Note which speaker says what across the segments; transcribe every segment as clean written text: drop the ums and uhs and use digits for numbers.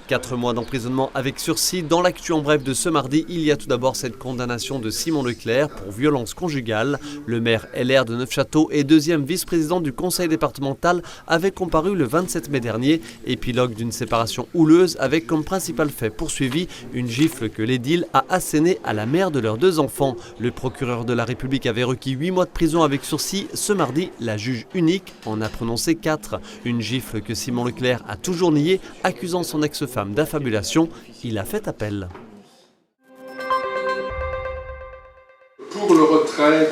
Speaker 1: 4 mois d'emprisonnement avec sursis. Dans l'actu en bref de ce mardi, il y a tout d'abord cette condamnation de Simon Leclerc pour violence conjugale. Le maire LR de Neufchâteau et deuxième vice-président du conseil départemental avait comparu le 27 mai dernier. Épilogue d'une séparation houleuse avec comme principal fait poursuivi une gifle que l'édile a assénée à la mère de leurs 2 enfants. Le procureur de la République avait requis 8 mois de prison avec sursis. Ce mardi, la juge unique en a prononcé 4. Une gifle que Simon Leclerc a toujours nié, accusant son ex-femme d'affabulation. Il a fait appel.
Speaker 2: Pour le retrait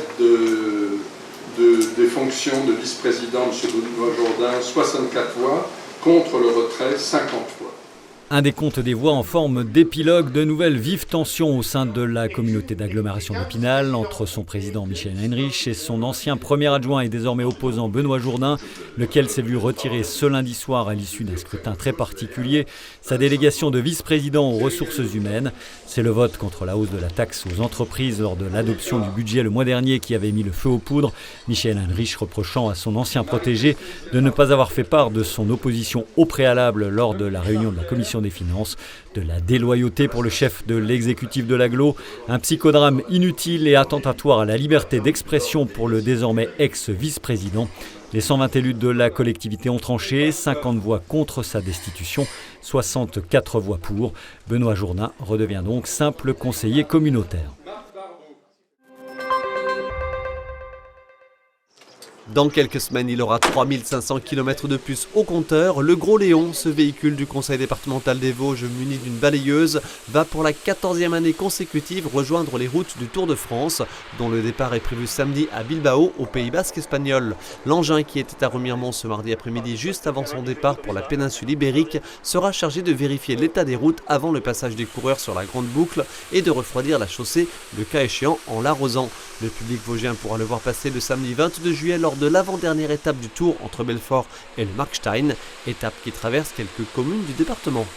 Speaker 2: des fonctions de vice-président, M. Benoît Jourdain, 64 voix, contre le retrait, 50 voix.
Speaker 3: Un décompte des voix en forme d'épilogue, de nouvelles vives tensions au sein de la communauté d'agglomération d'Épinal entre son président Michel Heinrich et son ancien premier adjoint et désormais opposant Benoît Jourdain, lequel s'est vu retirer ce lundi soir à l'issue d'un scrutin très particulier sa délégation de vice-président aux ressources humaines. C'est le vote contre la hausse de la taxe aux entreprises lors de l'adoption du budget le mois dernier qui avait mis le feu aux poudres. Michel Heinrich reprochant à son ancien protégé de ne pas avoir fait part de son opposition au préalable lors de la réunion de la commission des finances, de la déloyauté pour le chef de l'exécutif de l'agglo, un psychodrame inutile et attentatoire à la liberté d'expression pour le désormais ex-vice-président. Les 120 élus de la collectivité ont tranché, 50 voix contre sa destitution, 64 voix pour. Benoît Jourdain redevient donc simple conseiller communautaire.
Speaker 1: Dans quelques semaines, il aura 3500 km de plus au compteur. Le Gros Léon, ce véhicule du conseil départemental des Vosges muni d'une balayeuse, va pour la 14e année consécutive rejoindre les routes du Tour de France, dont le départ est prévu samedi à Bilbao, au Pays Basque espagnol. L'engin qui était à Remiremont ce mardi après-midi, juste avant son départ pour la péninsule ibérique, sera chargé de vérifier l'état des routes avant le passage des coureurs sur la grande boucle et de refroidir la chaussée, le cas échéant en l'arrosant. Le public vosgien pourra le voir passer le samedi 22 juillet lors de l'avant-dernière étape du Tour entre Belfort et le Markstein, étape qui traverse quelques communes du département.